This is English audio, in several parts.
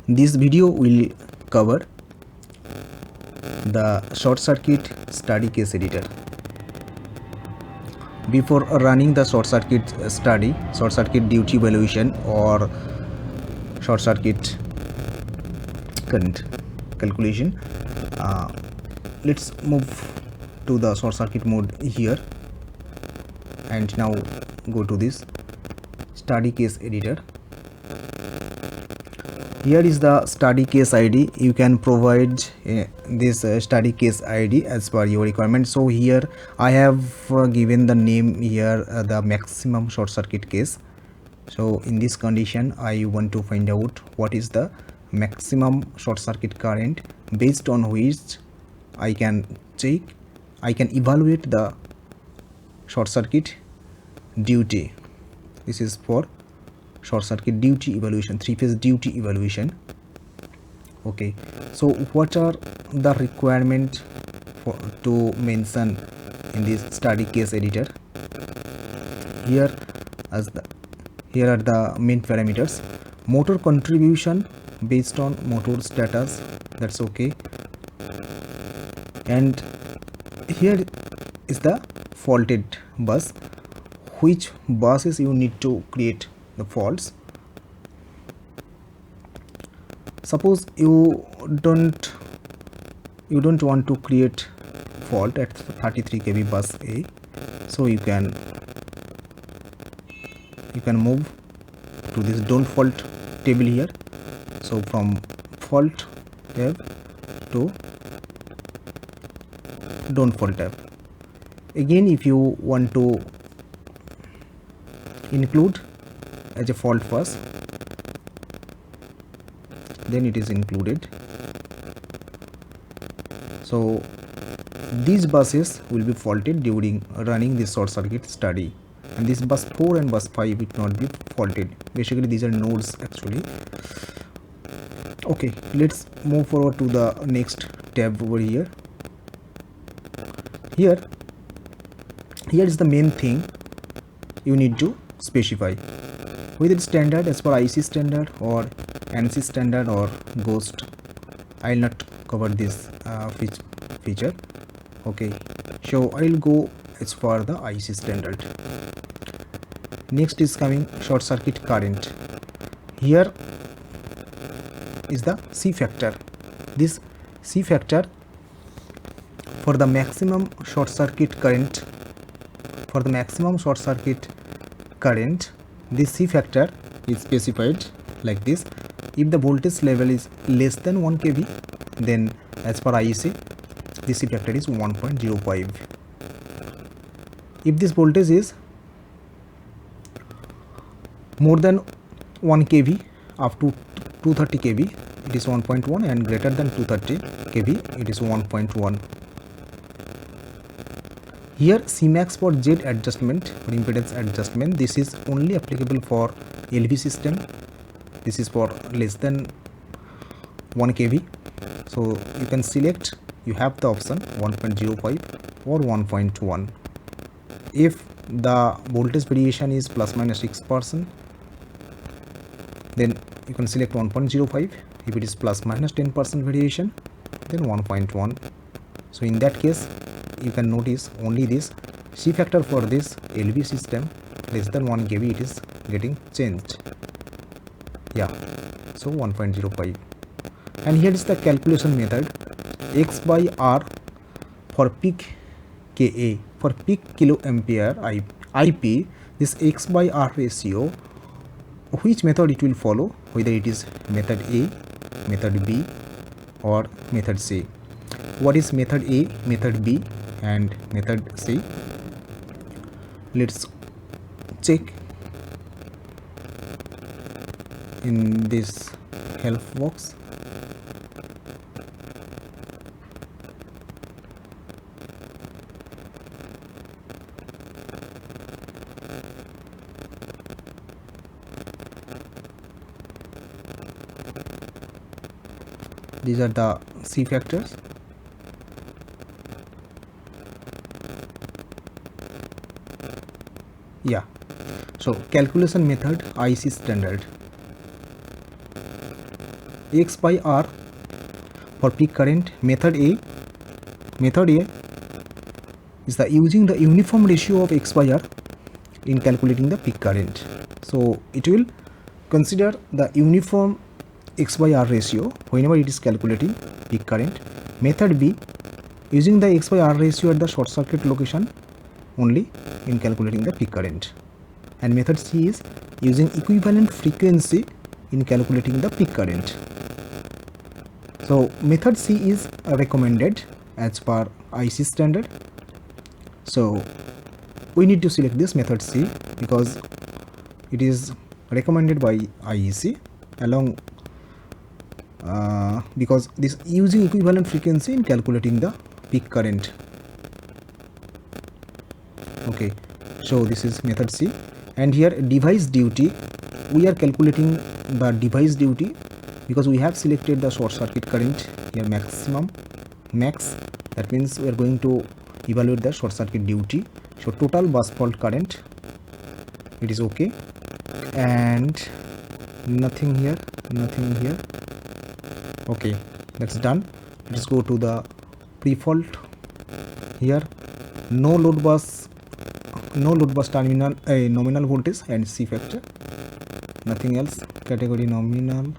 This video will cover the short circuit study case editor. Before running the short circuit study, short circuit duty evaluation or short circuit current calculation, let's move to the short circuit mode here, and now go to this study case editor. Here is the study case ID. You can provide this study case ID as per your requirement. So here I have given the name here, the maximum short circuit case. So in this condition I want to find out what is the maximum short circuit current based on which I can evaluate the short circuit duty. This is for short circuit duty evaluation, three-phase duty evaluation. Okay, so what are the requirement to mention in this study case editor? Here are the main parameters. Motor contribution based on motor status, that's okay. And here is the faulted bus, which buses you need to create the faults. Suppose you don't want to create fault at 33 kV bus A, so you can move to this don't fault table here. So from fault tab to don't fault tab. Again, if you want to include as a fault bus, then it is included. So these buses will be faulted during running this short circuit study, and this bus 4 and bus 5 will not be faulted. Basically these are nodes actually. Okay, let's move forward to the next tab over here. Here is the main thing you need to specify, whether it's standard as per IC standard or ANSI standard or ghost. I will not cover this feature. Okay, so I will go as per the IC standard. Next is coming short circuit current. Here is the C factor. This C factor for the maximum short circuit current, this C factor is specified like this. If the voltage level is less than 1 kV, then as per IEC this C factor is 1.05. If this voltage is more than 1 kV up to 230 kV, it is 1.1, and greater than 230 kV it is 1.1. Here Cmax for Z adjustment or impedance adjustment, this is only applicable for LV system. This is for less than 1 kV. So you can select, you have the option 1.05 or 1.1. If the voltage variation is plus minus 6%, then you can select 1.05. If it is plus minus 10% variation, then 1.1. So in that case you can notice only this C factor for this LV system less than 1 kV it is getting changed. Yeah, so 1.05. And here is the calculation method. X by R for peak KA, for peak kilo ampere IP, this X by R ratio, which method it will follow, whether it is method A, method B or method C. What is method A, method B and method C? Let's check in this help box. These are the C factors. Yeah, so calculation method IC standard. X by R for peak current. Method A is the using the uniform ratio of X by R in calculating the peak current. So it will consider the uniform X by R ratio whenever it is calculating peak current. Method B, using the X by R ratio at the short circuit location only in calculating the peak current. And method C is using equivalent frequency in calculating the peak current. So method C is recommended as per IC standard. So we need to select this method C because it is recommended by IEC along because this using equivalent frequency in calculating the peak current. Okay, so this is method C. And here device duty, we are calculating the device duty because we have selected the short circuit current here max, that means we are going to evaluate the short circuit duty. So total bus fault current, it is okay, and nothing here. Okay, that's done. Let's go to the pre-fault. Here no load bus terminal nominal voltage and C factor, nothing else. Category nominal.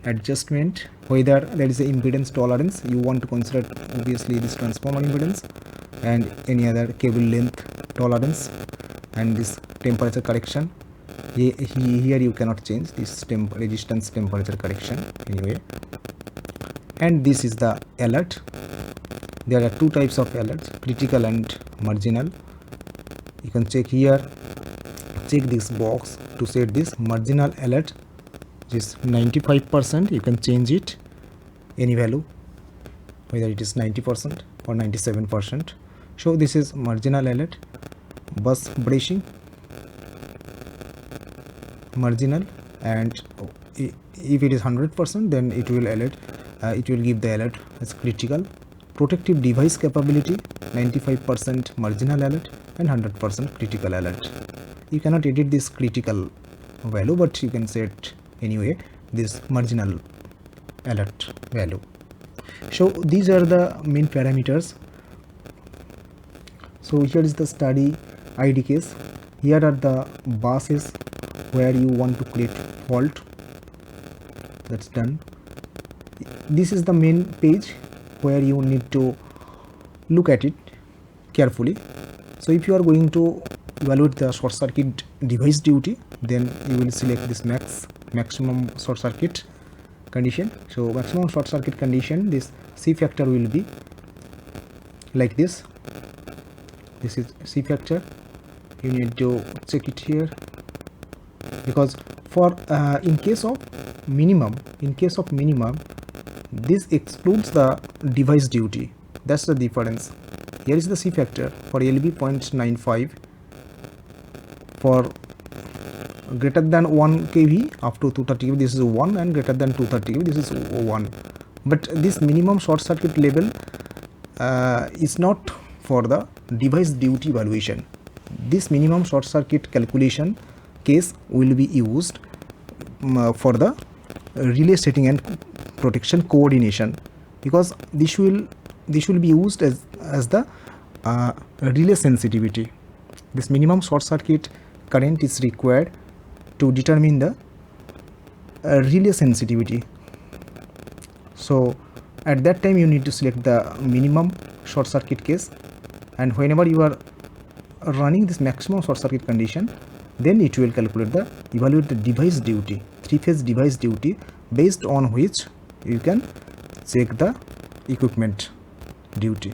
Adjustment, whether there is a impedance tolerance, you want to consider obviously this transformer impedance and any other cable length tolerance, and this temperature correction. Here you cannot change this resistance temperature correction anyway. And this is the alert. There are two types of alerts, critical and marginal. You can check here, check this box to set this marginal alert, which is 95%. You can change it any value, whether it is 90% or 97%. So this is marginal alert. Bus brushing, marginal, and if it is 100%, then it will alert. It will give the alert as critical. Protective device capability, 95% marginal alert and 100% critical alert. You cannot edit this critical value, but you can set anyway this marginal alert value. So these are the main parameters. So here is the study ID case. Here are the buses where you want to create fault. That's done. This is the main page where you need to look at it carefully. So if you are going to evaluate the short circuit device duty, then you will select this maximum short circuit condition. So maximum short circuit condition, this C factor will be like this. This is C factor. You need to check it here, because for in case of minimum, this excludes the device duty. That's the difference. Here is the C factor for LB 0.95, for greater than 1 kV up to 230 kV this is 1, and greater than 230 kV this is 1. But this minimum short circuit level is not for the device duty evaluation. This minimum short circuit calculation case will be used for the relay setting and protection coordination, because this will be used as the relay sensitivity. This minimum short circuit current is required to determine the relay sensitivity. So at that time you need to select the minimum short circuit case, and whenever you are running this maximum short circuit condition, then it will evaluate the device duty, three-phase device duty, based on which you can check the equipment duty.